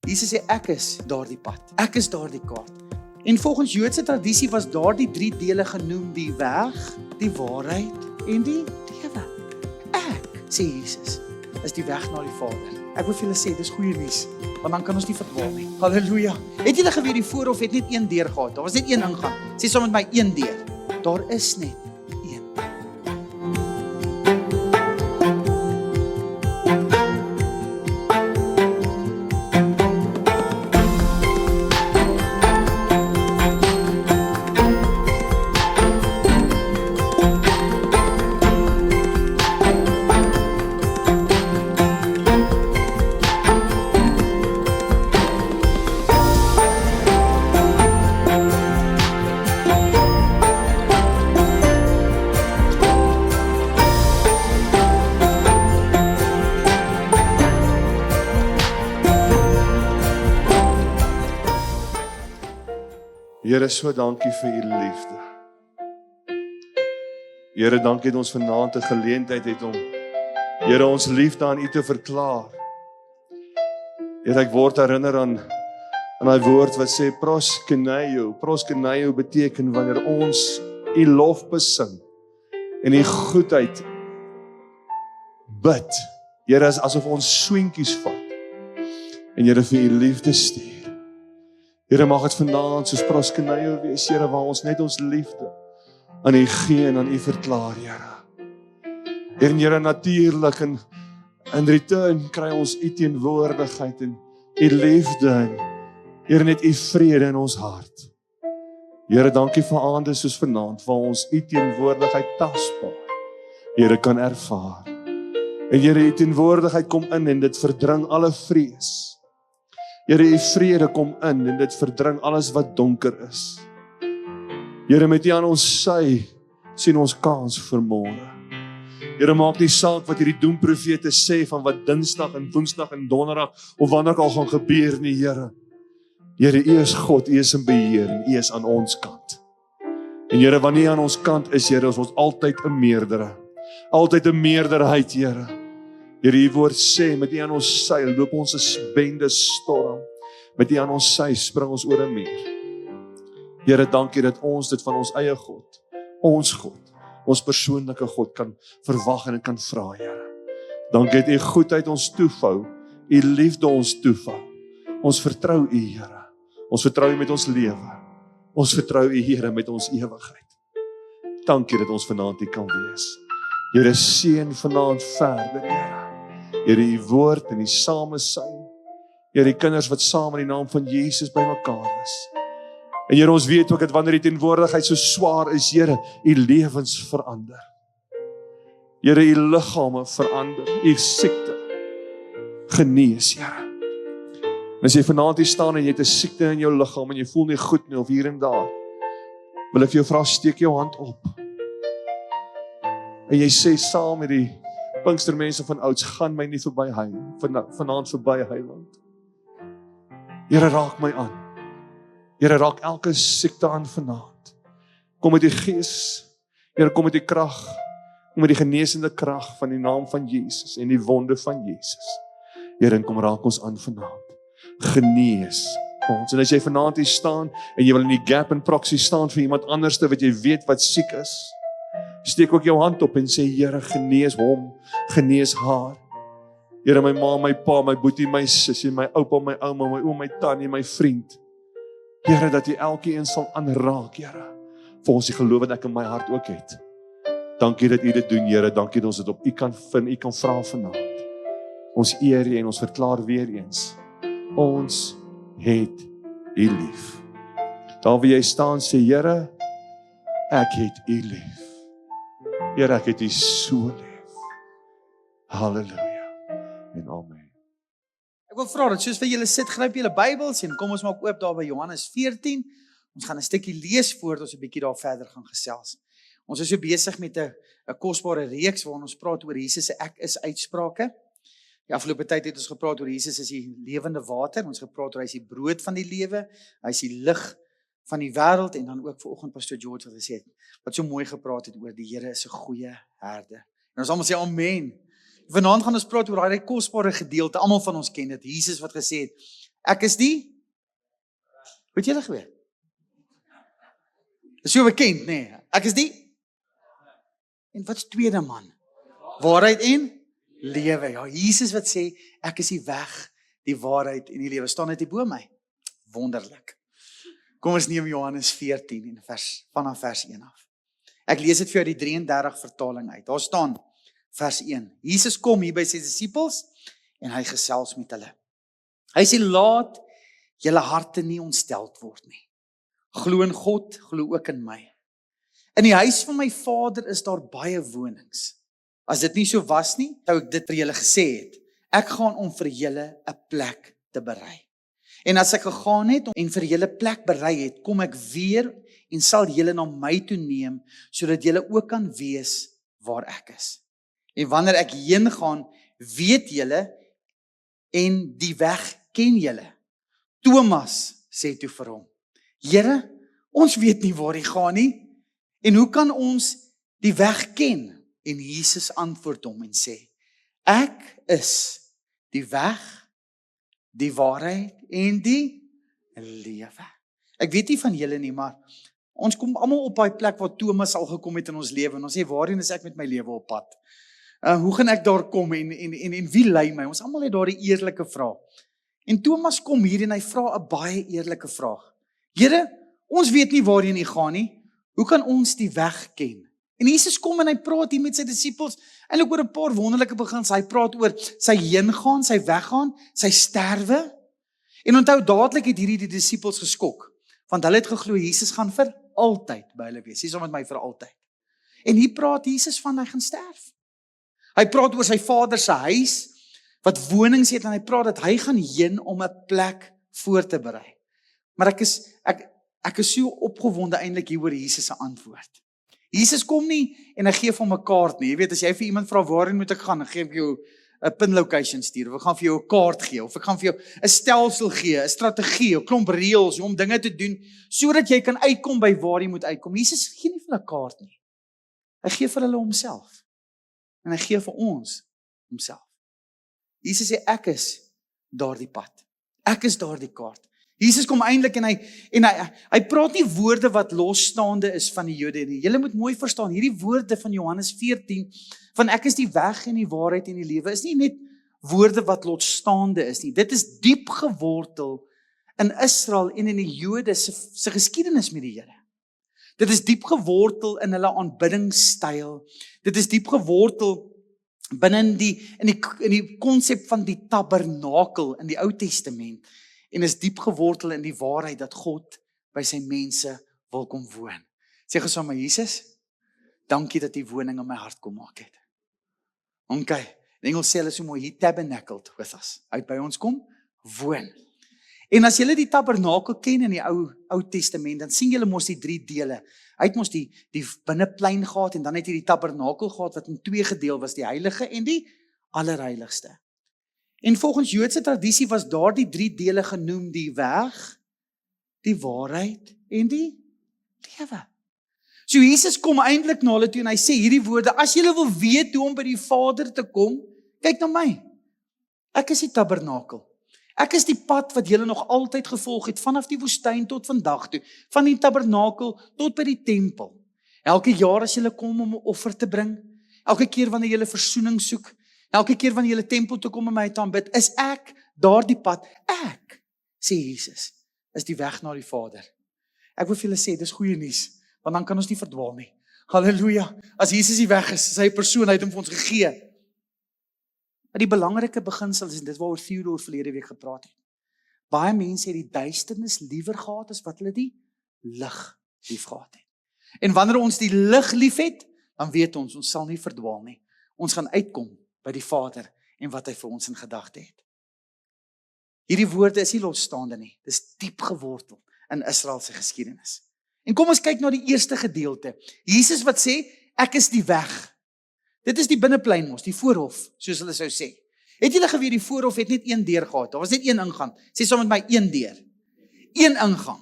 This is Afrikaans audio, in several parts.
Jesus sê, ek is daardie pad. Ek is daardie kaart. En volgens Joodse tradisie was daardie 3 dele genoem, die weg, die waarheid en die lewe. Ek, sê Jesus, is die weg na die Vader. Ek wil vir julle sê, dis goeie nuus, want dan kan ons nie verdwaal nie. Halleluja. Het julle geweet die voorhof het net een deur gehad? Daar was net een ingang. Sê saam met my, een deur. Daar is net een. Here, so dankie vir u liefde. Here, dankie dat ons vanaand 'n geleentheid het om, Here, ons liefde aan u te verklaar. Here, ek word herinner aan daai woord wat sê proskeneo. Proskeneo beteken wanneer ons u lof besing en u goedheid bid. Here, is asof ons swentjies vat en Here vir u liefde stuur. Here, mag het vanaand soos proskeneo wees, Here, waar ons net ons liefde aan u gee en aan u verklaar, Here. En Here, natuurlik in return kry ons u teenwoordigheid en u liefde en Here, net u vrede in ons hart. Here, dankie vir aande soos vanaand, waar ons u teenwoordigheid tasbaar, Here, kan ervaar. En Here, u teenwoordigheid kom in en dit verdring alle vrees. Here, u vrede kom in en dit verdring alles wat donker is. Here, met u aan ons sy, sien ons kans vir môre. Here, maak nie saak wat hierdie doemprofete sê van wat Dinsdag en Woensdag en Donderdag of wanneer ook al gaan gebeur nie, Here. Here, u is God, u is in beheer en u is aan ons kant. En Here, wanneer u aan ons kant is, Here, is ons altyd 'n meerdere. Altyd 'n meerderheid, Here. Here, u woord sê, met u aan ons sy, loop ons 'n bende storm. Met u aan ons sy, spring ons oor 'n meer. Here, dankie dat ons dit van ons eie God, ons persoonlike God kan verwag en kan vra, Here. Dankie dat u goedheid ons toevou, u liefde ons toevou. Ons vertrou u, Here. Ons vertrou u met ons lewe. Ons vertrou u, Here, met ons ewigheid. Dankie dat ons vanaand hier kan wees. Here, seën vanaand verder, Here. Here, u woord en die samesyn. Here, die kinders wat saam in die naam van Jesus bymekaar is. En Here, ons weet ook dat wanneer die teenwoordigheid so swaar is, Here, u lewens verander. Here, u liggame verander, u siekte genees, Here. En as jy vanaand hier staan en jy het 'n siekte in jou liggaam en jy voel nie goed nie of hier en daar, wil ek vir jou vra, steek jou hand op. En jy sê saam met die Pinkstermense van ouds, gaan my nie verby vanaand verby Heiland. Here, raak my aan. Here, raak elke siekte aan vanaand. Kom met die gees. Here, kom met die krag. Kom met die genesende krag van die naam van Jesus en die wonde van Jesus. Here, en kom raak ons aan vanaand. Genees ons. En as jy vanaand hier staan en jy wil in die gap en proxy staan vir iemand anderste wat jy weet wat siek is, steek ook jou hand op en sê, Here, genees hom, genees haar. Here, my ma, my pa, my boetie, my sussie, my oupa, my ouma, my oom, my tannie, my vriend. Here, dat jy elkeen sal aanraak, Here, volgens die geloof wat ek in my hart ook het. Dankie dat u dit doen, Here. Dankie dat ons dit op u kan vind, u kan vra vanaand. Ons eer u en ons verklaar weer eens, ons het u lief. Daar waar jy staan, sê, Here, ek het u lief. Here, ek het u so lief. Halleluja en amen. Ek wil vra dat soos vir julle sit, gryp julle Bybels en kom ons maak oop daar by Johannes 14. Ons gaan 'n stukkie lees voordat ons 'n bietjie daar verder gaan gesels. Ons is so besig met 'n kosbare reeks waarin ons praat oor Jesus se ek is uitsprake. Die afgelope tyd het ons gepraat oor Jesus is die lewende water. Ons gepraat oor hy is die brood van die lewe, hy is die lig van die wêreld en dan ook vanoggend Pastor George wat gesê het, wat so mooi gepraat het oor die Here is 'n goeie herder. En ons almal sê amen. Vanaand gaan ons praat oor daai kosbare gedeelte, almal van ons ken dit. Jesus wat gesê het, Ek is die, weet julle geweet? Dis so bekend, nee. Ek is die, en wat is tweede man? Waarheid en lewe. Ja, Jesus wat sê, ek is die weg, die waarheid en die lewe. Staan dit hier bo my? Wonderlik. Kom ons neem Johannes 14 en vanaf vers 1 af. Ek lees dit vir jou die 33 vertaling uit. Daar staan vers 1. Jesus kom hier by sy disippels en hy gesels met hulle. Hy sê, laat julle harte nie ontsteld word nie. Glo in God, glo ook in my. In die huis van my Vader is daar baie wonings. As dit nie so was nie, sou ek dit vir julle gesê het. Ek gaan om vir julle 'n plek te berei. En as ek gegaan het en vir julle plek berei het, kom ek weer en sal julle na my toe neem, sodat julle ook kan wees waar ek is. En wanneer ek heen gaan, weet julle en die weg ken julle. Thomas sê toe vir hom, Here, ons weet nie waar hy gaan nie, en hoe kan ons die weg ken? En Jesus antwoord hom en sê, ek is die weg, die waarheid en die lewe. Ek weet nie van julle nie, maar ons kom almal op daai plek waar Thomas al gekom het in ons lewe, en ons sê, waarheen is ek met my lewe op pad? Hoe gaan ek daar kom en wie lei my? Ons almal het daar die eerlike vraag. En Thomas kom hier en hy vra 'n baie eerlike vraag. Here, ons weet nie waarheen hy gaan nie. Hoe kan ons die weg ken? En Jesus kom en hy praat hier met sy disippels, eintlik oor 'n paar wonderlike beginsels. Hy praat oor sy heengaan, sy weggaan, sy sterwe. En onthou, dadelik het hierdie die disippels geskok, want hulle het geglo Jesus gaan vir altyd by hulle wees. Hy is saam met my vir altyd. En hier praat Jesus van hy gaan sterf. Hy praat oor sy Vader se huis, wat wonings het, en hy praat dat hy gaan heen om 'n plek voor te berei. Maar ek is so opgewonde eintlik hier oor Jesus se antwoord. Jesus kom nie en hy gee vir hom 'n kaart nie. Jy weet, as jy vir iemand vra waarheen moet ek gaan, dan gee ek jou 'n pin location stuur, of ek gaan vir jou 'n kaart gee, of ek gaan vir jou 'n stelsel gee, 'n strategie, 'n klomp reëls om dinge te doen sodat jy kan uitkom by waar jy moet uitkom. Jesus gee nie vir hulle 'n kaart nie. Hy gee vir hulle homself. En hy gee vir ons homself. Jesus sê, ek is daardie pad. Ek is daardie kaart. Jesus kom eintlik en hy praat nie woorde wat losstaande is van die Jode nie. Julle moet mooi verstaan, hierdie woorde van Johannes 14, van ek is die weg en die waarheid en die lewe, is nie net woorde wat losstaande is nie. Dit is diep gewortel in Israel en in die Jode se geskiedenis met die Here. Dit is diep gewortel in hulle aanbiddingstyl. Dit is diep gewortel binne in die konsep van die tabernakel in die Ou Testament. En is diep gewortel in die waarheid dat God by sy mense wil kom woon. Sê gesaam met Jesus, dankie dat die woning in my hart kom maak het. Okay, in Engels sê hulle so mooi, he tabernacled with us. Uit by ons kom woon. En as julle die tabernakel ken in die Ou Testament, dan sien julle mos die 3 dele. Hy het mos die binneplein gehad, en dan het hy die tabernakel gehad wat in 2 gedeel was, die heilige en die allerheiligste. En volgens Joodse tradisie was daardie 3 dele genoem die weg, die waarheid en die lewe. So Jesus kom eintlik na hulle toe en hy sê hierdie woorde, as julle wil weet hoe om by die Vader te kom, kyk na my. Ek is die tabernakel. Ek is die pad wat julle nog altyd gevolg het, vanaf die woestyn tot vandag toe, van die tabernakel tot by die tempel. Elke jaar as julle kom om 'n offer te bring, elke keer wanneer julle versoening soek, elke keer wanneer julle tempel toe kom om my te aanbid, is ek daardie pad. Ek, sê Jesus, is die weg na die Vader. Ek wil vir julle sê, dis goeie nuus, want dan kan ons nie verdwaal nie. Halleluja. As Jesus die weg is, sy persoon, hy het hom vir ons gegee. Maar die belangrike beginsel is, en dit waaroor Theodore verlede week gepraat het. Baie mense het die duisternis liewer gehad as wat hulle die lig lief gehad het. En wanneer ons die lig lief het, dan weet ons sal nie verdwaal nie. Ons gaan uitkom by die Vader en wat hy vir ons in gedagte het. Hierdie woorde is nie losstaande nie. Dis diep gewortel in Israel se geskiedenis. En kom ons kyk na die eerste gedeelte. Jesus wat sê, ek is die weg. Dit is die binneplein mos, die voorhof, soos hulle sou sê. Het julle geweet die voorhof het net 1 deur gehad? Daar was net 1 ingang. Sê saam met my 1 deur. 1 ingang.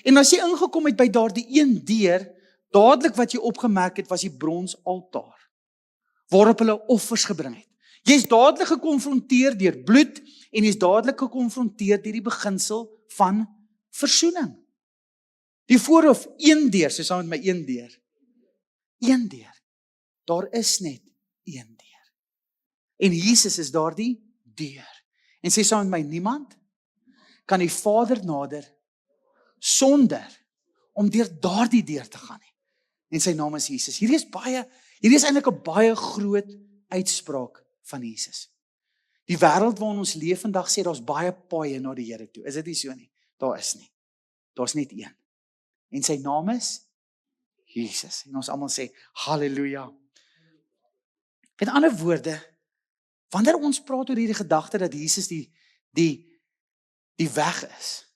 En as jy ingekom het by daardie 1 deur, dadelik wat jy opgemerk het was die brons altaar waarop hulle offers gebring het. Jy is dadelik gekonfronteer deur bloed en jy is dadelik gekonfronteer deur die beginsel van versoening. Die voorhoof, een deur, so saam met my een deur. Een deur. Daar is net een deur. En Jesus is daardie deur. En sê saam met my, niemand kan die Vader nader sonder om deur daardie deur te gaan nie. En sy naam is Jesus. Hierdie is eintlik 'n baie groot uitspraak van Jesus. Die wêreld waarin ons leef vandag sê daar's baie paaie na die Here toe. Is dit nie so nie? Daar is nie. Daar's net een. En sy naam is Jesus. En ons almal sê halleluja. Met ander woorde, wanneer ons praat oor hierdie gedagte dat Jesus die weg is,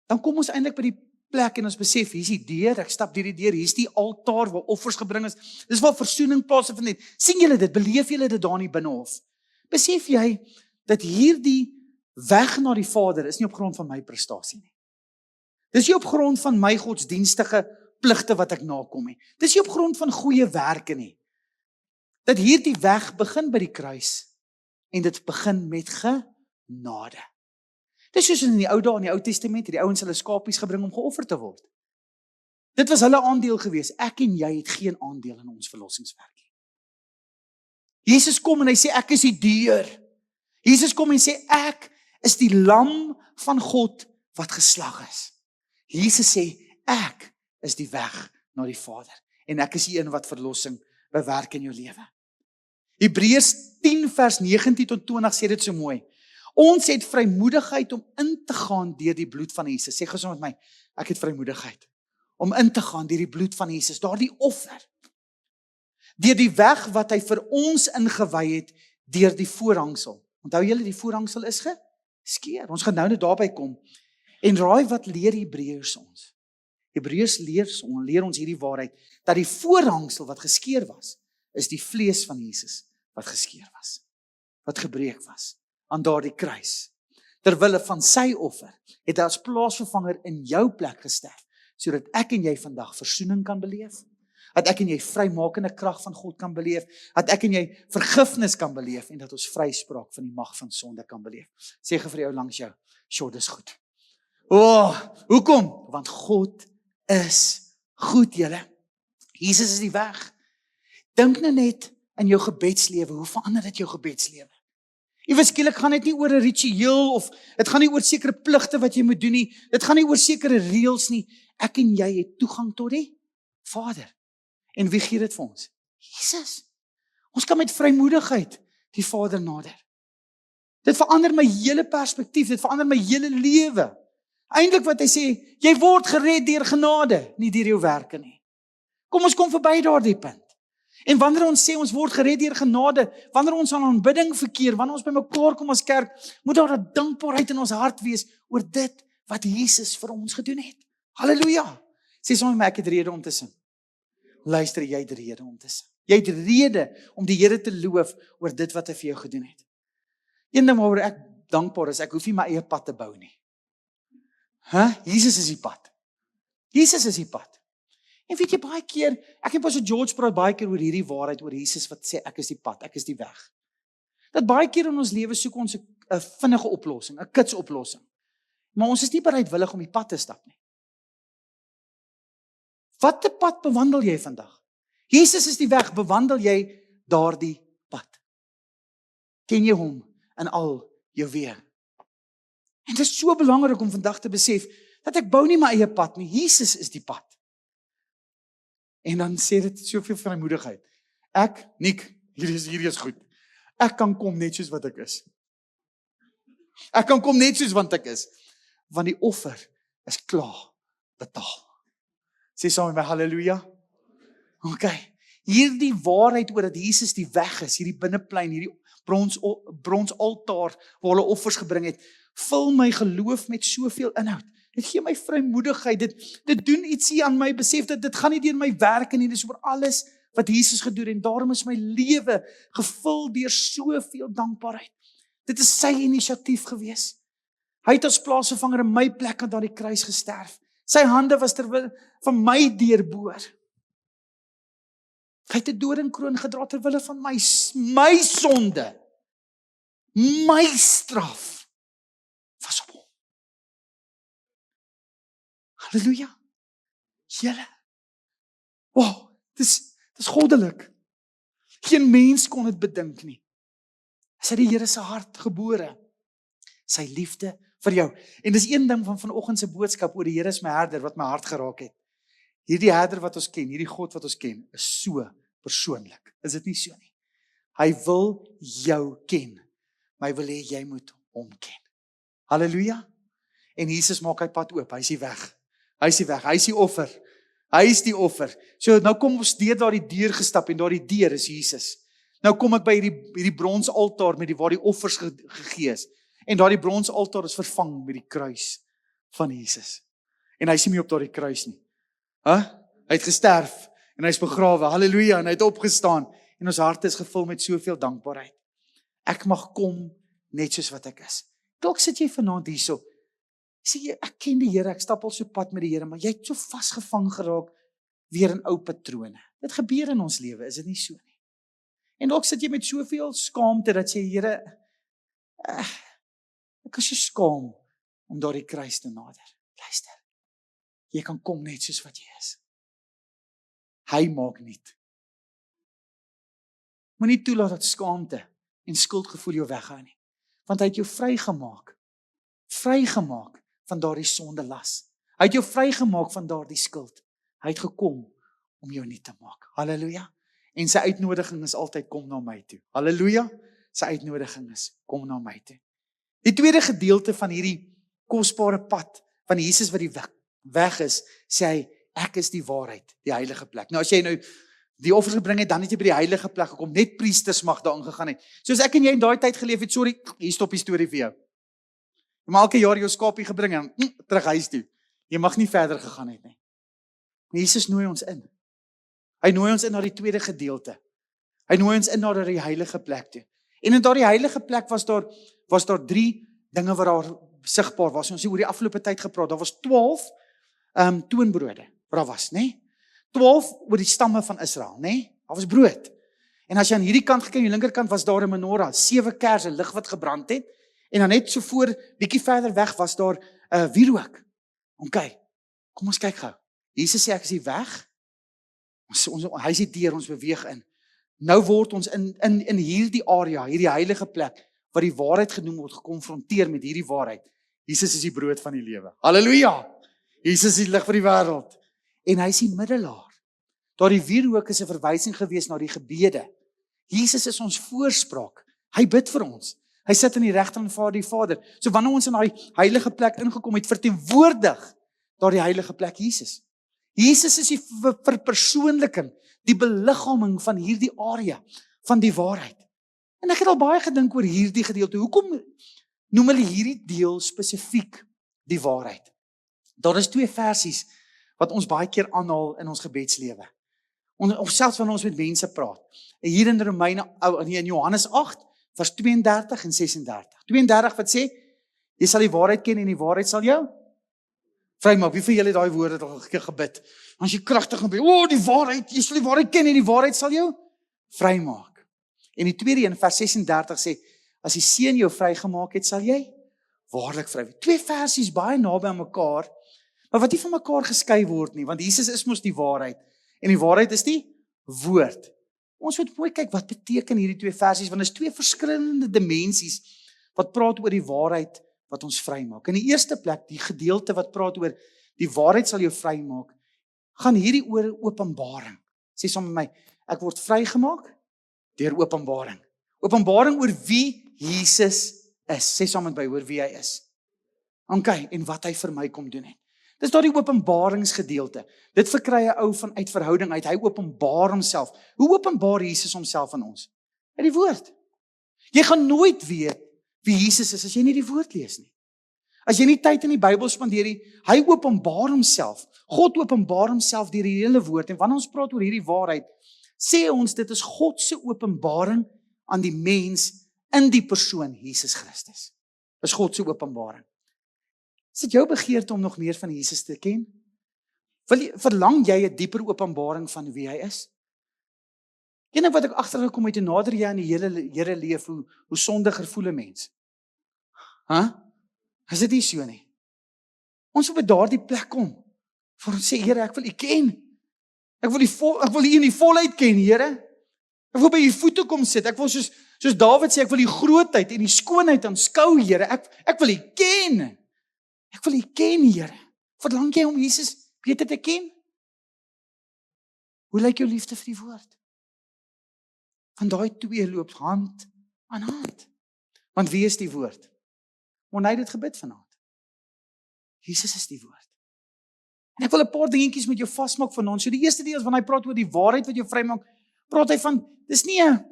dan kom ons eintlik by die plek en ons besef, hier is die deur, ek stap deur die deur, hier is die altaar waar offers gebring is, dis waar versoening plaasvind. Sien julle dit, beleef julle dit daar in die binnehof? Besef jy dat hierdie weg na die Vader is nie op grond van my prestasie nie. Dis nie op grond van my godsdienstige pligte wat ek nakom nie. Dis nie op grond van goeie werke nie. Dat hierdie weg begin by die kruis en dit begin met genade. Dis soos in die ou dae in die Ou Testament, die ouens hulle skapies gebring om geoffer te word. Dit was hulle aandeel gewees. Ek en jy het geen aandeel in ons verlossingswerk nie. Jesus kom en hy sê ek is die deur. Jesus kom en sê ek is die lam van God wat geslag is. Jesus sê ek is die weg na die Vader en ek is die een wat verlossing bewerk in jou lewe. Hebreërs 10 vers 19 tot 20 sê dit so mooi. Ons het vrymoedigheid om in te gaan deur die bloed van Jesus. Sê gesom met my, ek het vrymoedigheid om in te gaan deur die bloed van Jesus, daardie offer. Deur die weg wat hy vir ons ingewy het deur die voorhangsel. Onthou julle, die voorhangsel is geskeur. Ons gaan nou net daarby kom. En raai wat leer Hebreërs ons? Hebreërs leer ons hierdie waarheid, dat die voorhangsel wat geskeur was, is die vlees van Jesus wat geskeur was, wat gebreek was aan daardie kruis. Terwille van sy offer het hy as plaasvervanger in jou plek gesterf, sodat ek en jy vandag versoening kan beleef, dat ek en jy vrymakende krag van God kan beleef, dat ek en jy vergifnis kan beleef en dat ons vryspraak van die mag van sonde kan beleef. Sê vir jou langs jou, "Sjoe, dis goed." Hoekom? Want God is goed, julle. Jesus is die weg. Dink nou net in jou gebedslewe, hoe verander dit jou gebedslewe? Ewe skielik gaan dit nie oor 'n ritueel of dit gaan nie oor sekere pligte wat jy moet doen nie. Dit gaan nie oor sekere reëls nie. Ek en jy het toegang tot die Vader. En wie gee dit vir ons? Jesus. Ons kan met vrymoedigheid die Vader nader. Dit verander my hele perspektief, dit verander my hele lewe. Eintlik wat hy sê, jy word gered deur genade, nie deur jou werke nie. Kom ons kom verby daardie punt. En wanneer ons sê ons word gered deur genade, wanneer ons aan aanbidding verkeer, wanneer ons by mekaar kom as kerk, moet daar 'n dankbaarheid in ons hart wees oor dit wat Jesus vir ons gedoen het. Halleluja. Sê sommer my, ek het rede om te sing. Luister, jy het rede om te sing. Jy het rede om die Here te loof oor dit wat hy vir jou gedoen het. Een ding waaroor ek dankbaar is, ek hoef nie my eie pad te bou nie. Jesus is die pad. Jesus is die pad. En weet jy, baie keer, ek en Pastor George praat baie keer oor hierdie waarheid, oor Jesus wat sê, ek is die pad, ek is die weg. Dat baie keer in ons lewe soek ons 'n vinnige oplossing, 'n kits oplossing. Maar ons is nie bereidwillig om die pad te stap nie. Watter pad bewandel jy vandag? Jesus is die weg, bewandel jy daardie pad? Ken jy hom in al jou weë? En dit is so belangrik om vandag te besef, dat ek bou nie my eie pad nie, Jesus is die pad. En dan sê dit soveel vrymoedigheid. Hierdie is goed. Ek kan kom net soos wat ek is. Ek kan kom net soos wat ek is. Want die offer is klaar betaal. Sê saam met my halleluja. Okay. Hierdie waarheid oor dat Jesus die weg is, hierdie binneplein, hierdie brons altaar waar hulle offers gebring het, vul my geloof met soveel inhoud. Dit gee my vrymoedigheid, dit doen ietsie aan my, besef dat dit gaan nie deur my werke nie, dit is oor alles wat Jesus gedoen en daarom is my lewe gevul deur soveel dankbaarheid. Dit is sy inisiatief gewees. Hy het as plaasvervanger in my plek aan daardie kruis gesterf. Sy hande was terwyl van my deurboor. Hy het 'n doringkroon gedra terwille van my sonde, my straf. Halleluja. Julle. Wow, dis goddelik. Geen mens kon dit bedink nie. Is uit die Here se hart gebore. Sy liefde vir jou. En dis een ding van vanoggend se boodskap oor die Here is my herder wat my hart geraak het. Hierdie herder wat ons ken, hierdie God wat ons ken, is so persoonlik. Is dit nie so nie? Hy wil jou ken, maar hy wil hê jy moet hom ken. Halleluja. En Jesus maak hy pad oop, hy is die weg. Hy is die weg, hy is die offer. Hy is die offer. So nou kom ons deur daardie deur gestap en daardie deur is Jesus. Nou kom ek by hierdie brons altaar met waar die offers gegee is. En daardie brons altaar is vervang met die kruis van Jesus. En hy is nie meer op daardie kruis nie. Hy het gesterf en hy is begrawe. Halleluja, en hy het opgestaan. En ons harte is gevul met soveel dankbaarheid. Ek mag kom net soos wat ek is. Dalk sit jy vanaand hierso. Sê jy, ek ken die Here, ek stap al so pad met die Here, maar jy het so vasgevang geraak weer in ou patrone. Dit gebeur in ons lewe, is dit nie so nie? En dalk sit jy met soveel skaamte dat sê, Here, ek is so skaam om daardie kruis te nader. Luister, jy kan kom net soos wat jy is. Hy maak niet. Moenie toelaat dat skaamte en skuldgevoel jou weghou nie. Want hy het jou vrygemaak van daardie sondelas. Hy het jou vrygemaak van daardie skuld. Hy het gekom om jou nie te maak. Halleluja. En sy uitnodiging is altyd kom na my toe. Halleluja. Sy uitnodiging is kom na my toe. Die tweede gedeelte van hierdie kosbare pad van Jesus wat die weg is, sê hy, ek is die waarheid, die heilige plek. Nou as jy nou die offers gebring het, dan het jy by die heilige plek gekom, net priesters mag daar ingegaan het. Soos ek en jy in daai tyd geleef het, sorry, hier stop die storie vir jou. Jy mag elke jaar jou skapie gebring en terug huis toe. Jy mag nie verder gegaan het nie. Jesus nooi ons in. Hy nooi ons in na die tweede gedeelte. Hy nooi ons in na die heilige plek toe. En in daardie heilige plek was daar 3 dinge wat daar sigbaar was. Ons het oor die afgelope tyd gepraat. Daar was 12 toonbrode wat daar was, né? 12 oor die stamme van Israel, né? Daar was brood. En as jy aan hierdie kant gekyk, aan die linkerkant was daar 'n menorah, 7 kersse lig wat gebrand het. En dan net so voor, bietjie verder weg was daar wierook. OK. Kom ons kyk gou. Jesus sê ek is die weg. Hy is die deur, ons beweeg in. Nou word ons in hierdie area, hierdie heilige plek wat die waarheid genoem word, gekonfronteer met hierdie waarheid. Jesus is die brood van die lewe. Halleluja. Jesus is die lig vir die wêreld. En hy is die middelaar. Daardie wierook is 'n verwysing gewees na die gebede. Jesus is ons voorspraak. Hy bid vir ons. Hy sit aan die regterhand van die Vader. So wanneer ons in daai heilige plek ingekom het, verteenwoordig daardie heilige plek Jesus. Jesus is die verpersoonliking, die beliggaaming van hierdie area, van die waarheid. En ek het al baie gedink oor hierdie gedeelte. Hoekom noem hulle hierdie deel spesifiek die waarheid? Daar is 2 versies wat ons baie keer aanhaal in ons gebedslewe. Of selfs wanneer ons met mense praat. Hier in Johannes 8, vers 32 en 36. 32 wat sê, jy sal die waarheid ken en die waarheid sal jou vrymaak. Wie van julle het daai woorde al gebid? As jy kragtig gebid, die waarheid, jy sal die waarheid ken en die waarheid sal jou vrymaak. En die tweede een, vers 36 sê, as die Seun jou vrygemaak het, sal jy waarlik vry wees. 2 versies baie naby aan mekaar, maar wat nie van mekaar geskei word nie, want Jesus is mos die waarheid, en die waarheid is die woord. Ons moet mooi kyk, wat beteken hierdie 2 versies, want dit is 2 verskillende dimensies, wat praat oor die waarheid, wat ons vrymaak. In die eerste plek, die gedeelte wat praat oor, die waarheid sal jou vrymaak, gaan hierdie oor openbaring. Sê saam met my, ek word vrygemaak, deur openbaring. Openbaring oor wie Jesus is. Sê saam met my, oor wie hy is. OK, en wat hy vir my kom doen het. Dis daardie openbaringsgedeelte. Dit verkry 'n ou vanuit verhouding uit. Hy openbaar homself. Hoe openbaar Jesus homself aan ons? Uit die woord. Jy gaan nooit weet wie Jesus is as jy nie die woord lees nie. As jy nie tyd in die Bybel spandeer nie, hy openbaar homself. God openbaar homself deur die hele woord. En wanneer ons praat oor hierdie waarheid, sê ons dit is God se openbaring aan die mens in die persoon Jesus Christus. Dis God se openbaring. Is dit jou begeerte om nog meer van Jesus te ken? Verlang jy 'n dieper openbaring van wie hy is? Ken wat ek agtergekom het, hoe nader jy aan die Here leef, hoe sondiger voel 'n mens. Is dit nie so nie? Ons moet by daardie plek kom, Vir ons sê, Here, ek wil U ken. Ek wil U in die volheid ken, Here. Ek wil by U voete kom sit. Ek wil soos Dawid sê, ek wil U grootheid en die skoonheid aanskou, Here. Ek wil U ken. Ek wil U ken, Here. Verlang jy om Jesus beter te ken? Hoe lyk jou liefde vir die woord? Want daai twee loop hand aan hand. Want wie is die woord? Want hy het dit gebid vanaand. Jesus is die woord. En ek wil 'n paar dingetjies met jou vasmaak vanaand. So die eerste deel is wanneer hy praat oor die waarheid wat jou vrymaak, praat hy van dis nie 'n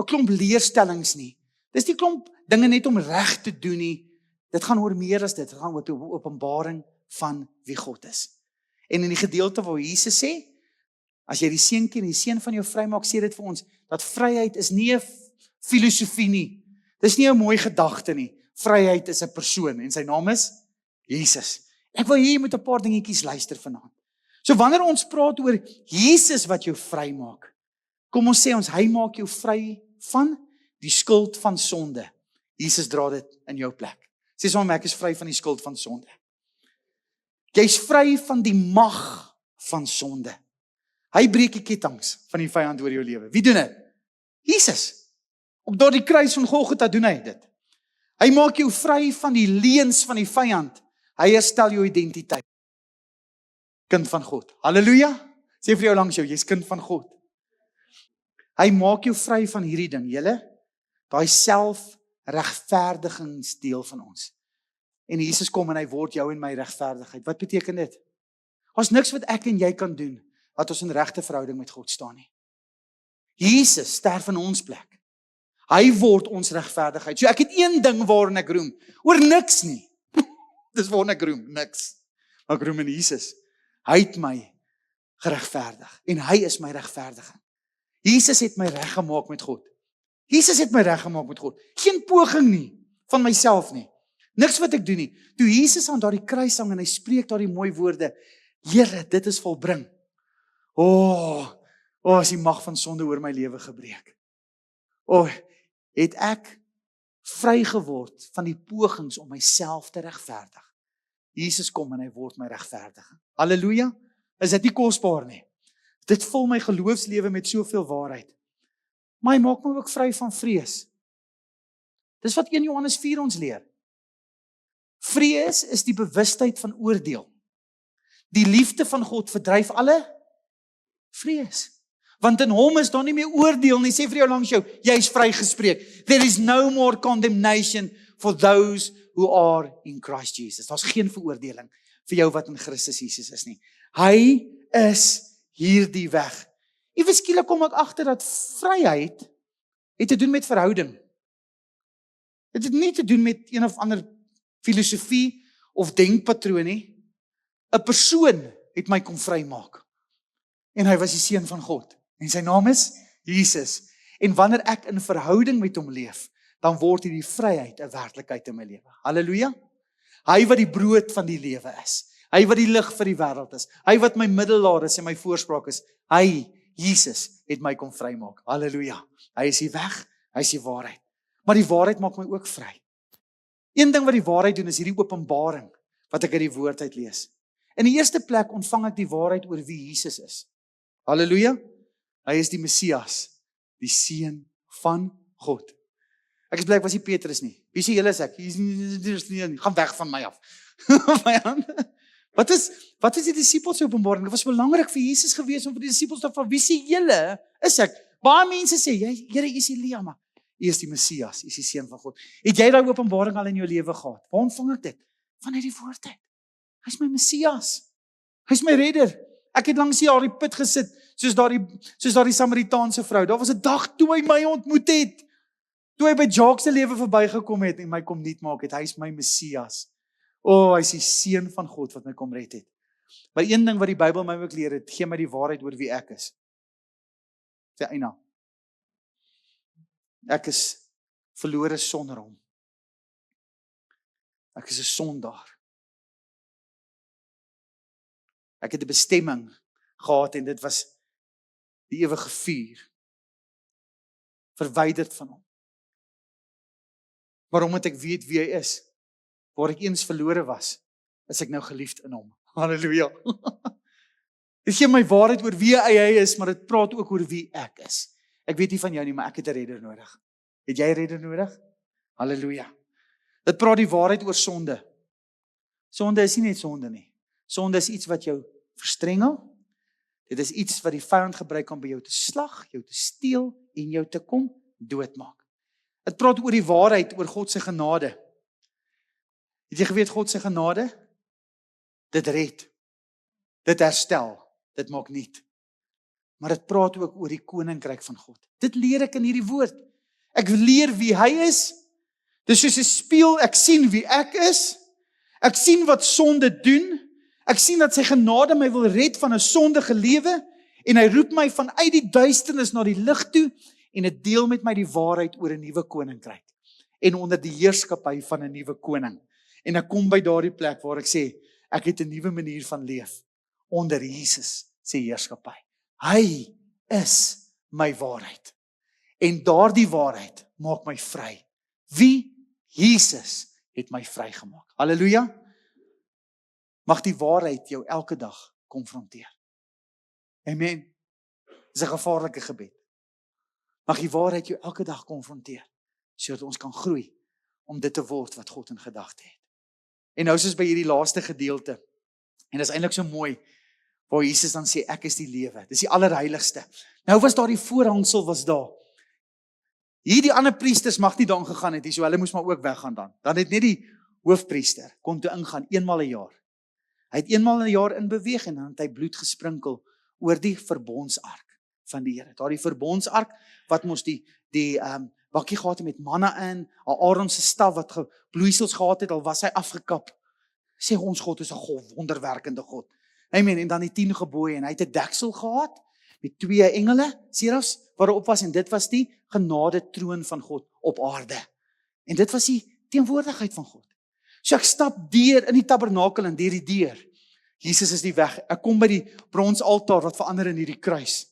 klomp leerstellings nie. Dis nie klomp dinge net om reg te doen nie. Dit gaan oor meer as dit. Dit gaan oor die openbaring van wie God is. En in die gedeelte waar Jesus sê, as jy die seun ken, die seun van jou vrymaak, sê dit vir ons dat vryheid is nie 'n filosofie nie. Dis nie 'n mooi gedagte nie. Vryheid is 'n persoon en sy naam is Jesus. Ek wil hier met 'n paar dingetjies luister vanaand. So wanneer ons praat oor Jesus wat jou vrymaak, kom ons sê hy maak jou vry van die skuld van sonde. Jesus dra dit in jou plek. Sê soms ek is vry van die skuld van sonde. Jy's vry van die mag van sonde. Hy breek die kettinge van die vyand oor jou lewe. Wie doen dit? Jesus. Op daardie kruis van Golgotha doen hy dit. Hy maak jou vry van die leuns van die vyand. Hy herstel jou identiteit. Kind van God. Halleluja. Sê vir jou langs jou, jy's kind van God. Hy maak jou vry van hierdie ding, julle. Daai selfregverdigingsdeel van ons. En Jesus kom en hy word jou en my regverdigheid. Wat beteken dit? Ons niks wat ek en jy kan doen dat ons in regte verhouding met God staan nie. Jesus sterf in ons plek. Hy word ons regverdigheid. So ek het een ding waarin ek roem, oor niks nie. Dis waarin ek roem, niks. Maar ek roem in Jesus. Hy het my geregverdig en hy is my regverdiging. Jesus het my reggemaak met God. Jesus het my reggemaak met God. Geen poging nie van myself nie. Niks wat ek doen nie. Toe Jesus aan daardie kruis hang en hy spreek daardie mooi woorde, Here, dit is volbring. As die mag van sonde oor my lewe gebreek. Het ek vry geword van die pogings om myself te regverdig. Jesus kom en hy word my regverdiging. Halleluja. Is dit nie kosbaar nie? Dit vul my geloofslewe met soveel waarheid. Maar hy maak my ook vry van vrees. Dis wat 1 Johannes 4 ons leer. Vrees is die bewustheid van oordeel. Die liefde van God verdryf alle vrees. Want in hom is daar nie meer oordeel nie. Sê vir jou langs jou, jy is vrygespreek. There is no more condemnation for those who are in Christ Jesus. Daar's geen veroordeling vir jou wat in Christus Jesus is nie. Hy is hierdie weg. Ewe skielik kom ek agter dat vryheid het te doen met verhouding. Dit het nie te doen met een of ander filosofie of denkpatroon nie. 'n Persoon het my kom vrymaak. En hy was die seun van God. En sy naam is Jesus. En wanneer ek in verhouding met hom leef, dan word hierdie vryheid 'n werklikheid in my lewe. Halleluja. Hy wat die brood van die lewe is. Hy wat die lig vir die wêreld is. Hy wat my middelaar is en my voorspraak is. Hy, Jesus, het my kom vrymaak. Halleluja. Hy is die weg, hy is die waarheid. Maar die waarheid maak my ook vry. Een ding wat die waarheid doen is hierdie openbaring wat ek uit die woord uit lees. In die eerste plek ontvang ek die waarheid oor wie Jesus is. Halleluja. Hy is die Messias, die seun van God. Ek is bly ek was nie Petrus nie. Wie sê julle is ek? Gaan weg van my af. Wat is die disippels se openbaring? Dit was belangrik vir Jesus gewees om vir die disippels te vra, wie sê julle is ek? Baie mense sê, Here, U is Elia, maar U is die Messias, U is die seun van God. Het jy daai openbaring al in jou lewe gehad? Waar ontvang ek dit? Vanuit die woord uit. Hy is my Messias. Hy is my redder. Ek het langs daardie put gesit, soos daardie Samaritaanse vrou. Daar was 'n dag toe hy my ontmoet het. Toe hy by Jacques se lewe verbygekom het en my kom nuut maak het. Hy is my Messias. Hy is die seun van God wat my kom red het. Maar een ding wat die Bybel my ook leer het, gee my die waarheid oor wie ek is. Sê Eina. Ek is verlore sonder hom. Ek is 'n sondaar. Ek het 'n bestemming gehad en dit was die ewige vuur. Verwyderd van hom. Maar omdat ek weet wie hy is, waar ek eens verlore was, is ek nou geliefd in hom. Halleluja. Dit gee my waarheid oor wie hy is, maar dit praat ook oor wie ek is. Ek weet nie van jou nie, maar ek het 'n redder nodig. Het jy 'n redder nodig? Halleluja. Dit praat die waarheid oor sonde. Sonde is nie net sonde nie. Sonde is iets wat jou verstrengel. Dit is iets wat die vyand gebruik om by jou te slag, jou te steel en jou te kom doodmaak. Dit praat oor die waarheid, oor God se genade. Het jy geweet God se genade? Dit red. Dit herstel. Dit maak nuut. Maar dit praat ook oor die koninkryk van God. Dit leer ek in hierdie woord. Ek leer wie hy is. Dis soos 'n spieël, ek sien wie ek is. Ek sien wat sonde doen. Ek sien dat sy genade my wil red van 'n sondige lewe en hy roep my vanuit die duisternis na die lig toe en dit deel met my die waarheid oor 'n nuwe koninkryk en onder die heerskappy van 'n nuwe koning. En ek kom by daardie plek waar ek sê ek het 'n nuwe manier van leef onder Jesus se heerskappy. Hy is my waarheid. En daardie waarheid maak my vry. Wie? Jesus het my vrygemaak. Halleluja. Mag die waarheid jou elke dag konfronteer. Amen. Dis 'n gevaarlike gebed. Mag die waarheid jou elke dag konfronteer, sodat ons kan groei om dit te word wat God in gedagte het. En nou is ons by hierdie laaste gedeelte. En dit is eintlik so mooi, waar Jesus dan sê, ek is die lewe. Dis die allerheiligste. Nou was daar die voorhangsel was daar. Hierdie ander priesters mag nie daan gegaan het, so hulle moes maar ook weggaan dan. Dan het net die hoofpriester kon toe ingaan, eenmal 'n jaar. Hy het eenmal 'n jaar in beweeg en dan het hy bloed gesprinkel oor die verbondsark van die Here. Daardie verbondsark wat mos die bakkie gehad het met manna in, Aaron se staf wat bloeisels gehad het, al was hy afgekap. Sê ons God is 'n wonderwerkende God. Amen. En dan die 10 gebooie en hy het 'n deksel gehad met 2 engele, serafs, waarop was en dit was die genade troon van God op aarde. En dit was die teenwoordigheid van God. So ek stap deur in die tabernakel en deur die deur. Jesus is die weg. Ek kom by die bronsaltaar wat verander in hierdie kruis.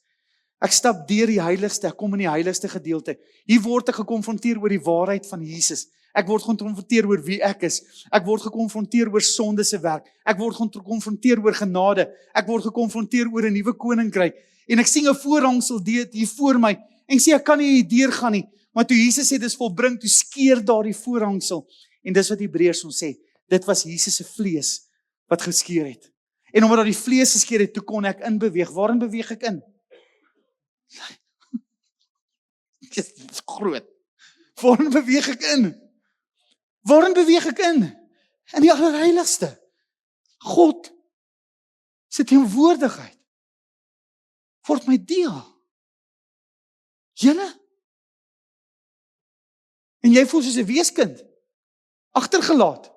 Ek stap deur die heiligste, ek kom in die heiligste gedeelte. Hier word ek gekonfronteer oor die waarheid van Jesus. Ek word gekonfronteer oor wie ek is. Ek word gekonfronteer oor sonde se werk. Ek word gekonfronteer oor genade. Ek word gekonfronteer oor 'n nuwe koninkryk. En ek sien 'n voorhangsel hier voor my. En sê ek kan nie hier deurgaan nie. Maar toe Jesus sê dis volbring, toe skeer daardie voorhangsel. En dis wat Hebreërs ons sê. Dit was Jesus se vlees wat geskeur het. En omdat die vlees geskeur het, toe kon ek inbeweeg. Waarin beweeg ek in? Dit is groot. Waarin beweeg ek in? Waarin beweeg ek in? In die allerheiligste. God se teenwoordigheid word my deel. Julle? En jy voel soos 'n weeskind, agtergelaat.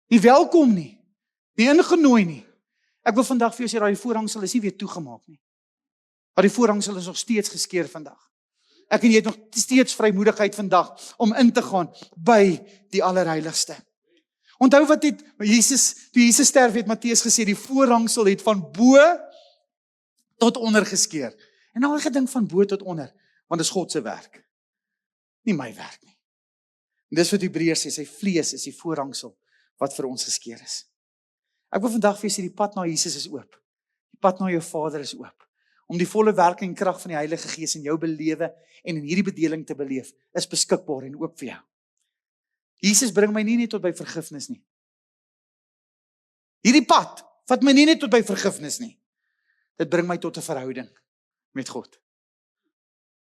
Nie welkom nie. Nie ingenooi nie. Ek wil vandag vir jou sê, daai voorhangsel is nie weer toegemaak nie. Maar die voorhangsel is nog steeds geskeur vandag. Ek en jy het nog steeds vrymoedigheid vandag om in te gaan by die allerheiligste. Onthou wat het toe Jesus sterf het Matteus gesê, die voorhangsel het van bo tot onder geskeur. En nou het ek gedink van bo tot onder, want dit is God se werk. Nie my werk nie. En dis wat Hebreërs sê, sy vlees is die voorhangsel wat vir ons geskeur is. Ek wil vandag vir jou sê, die pad na Jesus is oop. Die pad na jou Vader is oop. Om die volle werking en krag van die Heilige Gees in jou belewe en in hierdie bedeling te beleef, is beskikbaar en oop vir jou. Jesus bring my nie net tot by vergifnis nie. Hierdie pad vat my nie net tot by vergifnis nie. Dit bring my tot 'n verhouding met God.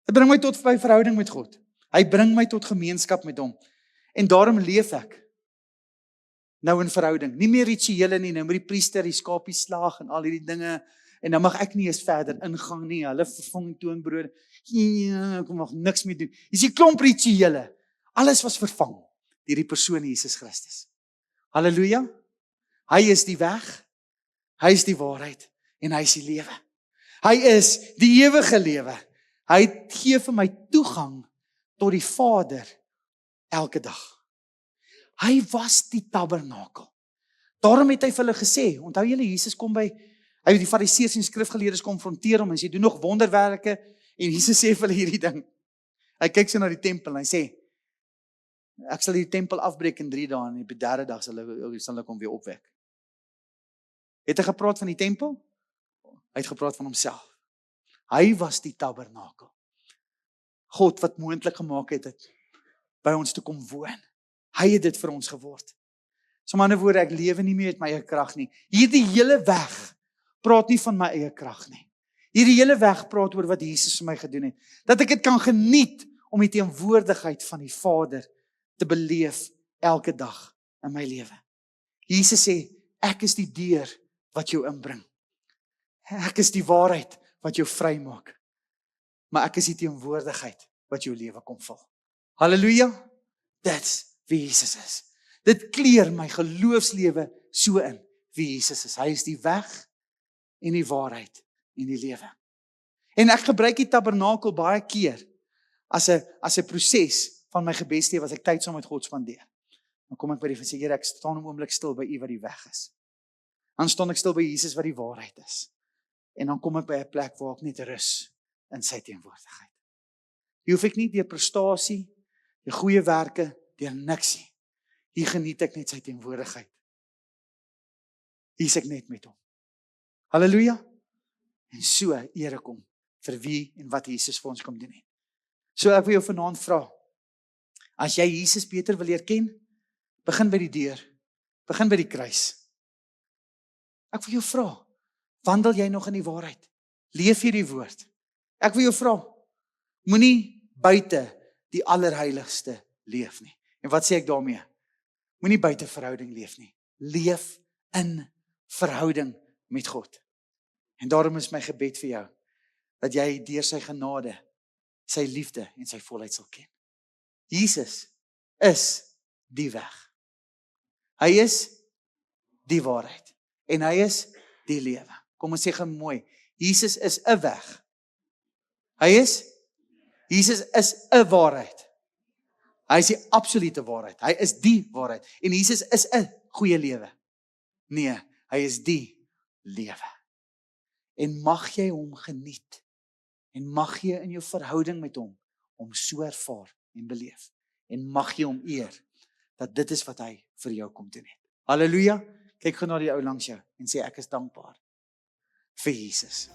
Dit bring my tot by verhouding met God. Hy bring my tot gemeenskap met hom. En daarom leef ek nou in verhouding. Nie meer rituele nie, nou met die priester, die skapie slag en al hierdie dinge. En nou mag ek nie eens verder ingang nie. Hulle vervang toonbrode. Ek mag niks meer doen. Dis die klomp rituele. Alles was vervang deur die persoon Jesus Christus. Halleluja. Hy is die weg. Hy is die waarheid en hy is die lewe. Hy is die ewige lewe. Hy gee vir my toegang tot die Vader elke dag. Hy was die tabernakel. Daarom het hy vir hulle gesê, onthou julle Jesus kom by, hy het die Fariseërs en skrifgeleerdes konfronteer hom en sê, doen nog wonderwerke, en Jesus sê vir hulle hierdie ding. Hy kyk so na die tempel en hy sê, ek sal die tempel afbreek in 3 dae en op die 3de dag sal ek hom weer opwek. Het hy gepraat van die tempel? Hy het gepraat van homself. Hy was die tabernakel. God wat moontlik gemaak het by ons te kom woon. Hy het dit vir ons geword. So met ander woorde, ek lewe nie meer met my eie krag nie. Hierdie hele weg praat nie van my eie krag nie. Hierdie hele weg praat oor wat Jesus vir my gedoen het. Dat ek dit kan geniet om die teenwoordigheid van die Vader te beleef elke dag in my lewe. Jesus sê, ek is die deur wat jou inbring. Ek is die waarheid wat jou vry maak. Maar ek is die teenwoordigheid wat jou lewe kom vul. Halleluja. That's wie Jesus is. Dit kleur my geloofslewe so in wie Jesus is. Hy is die weg en die waarheid en die lewe. En ek gebruik die tabernakel baie keer as 'n proses van my gebedslewe as ek tyd saam met God spandeer. Dan kom ek by die sê, Here, ek staan 'n oomblik stil by U wat die weg is. Dan staan ek stil by Jesus wat die waarheid is. En dan kom ek by 'n plek waar ek net rus in sy teenwoordigheid. Hier hoef ek nie deur prestasie, deur goeie werke, deur niks nie. Hier geniet ek net sy teenwoordigheid. Hier is ek net met hom. Halleluja. En so eer kom vir wie en wat Jesus vir ons kom doen het. So ek wil jou vanaand vra, as jy Jesus beter wil leer ken, begin by die deur, begin by die kruis. Ek wil jou vra, wandel jy nog in die waarheid? Leef jy die woord? Ek wil jou vra, moenie buite die allerheiligste leef nie. En wat sê ek daarmee? Moenie buite verhouding leef nie. Leef in verhouding met God. En daarom is my gebed vir jou, dat jy deur sy genade, sy liefde en sy volheid sal ken. Jesus is die weg. Hy is die waarheid. En hy is die lewe. Kom ons sê gou mooi, Jesus is 'n weg. Jesus is 'n waarheid. Hy is die absolute waarheid. Hy is die waarheid. En Jesus is 'n goeie lewe. Nee, hy is die lewe. En mag jy hom geniet. En mag jy in jou verhouding met hom so ervaar en beleef. En mag jy hom eer, dat dit is wat hy vir jou kom doen het. Halleluja. Kyk gou na die ou langs jou en sê ek is dankbaar vir Jesus.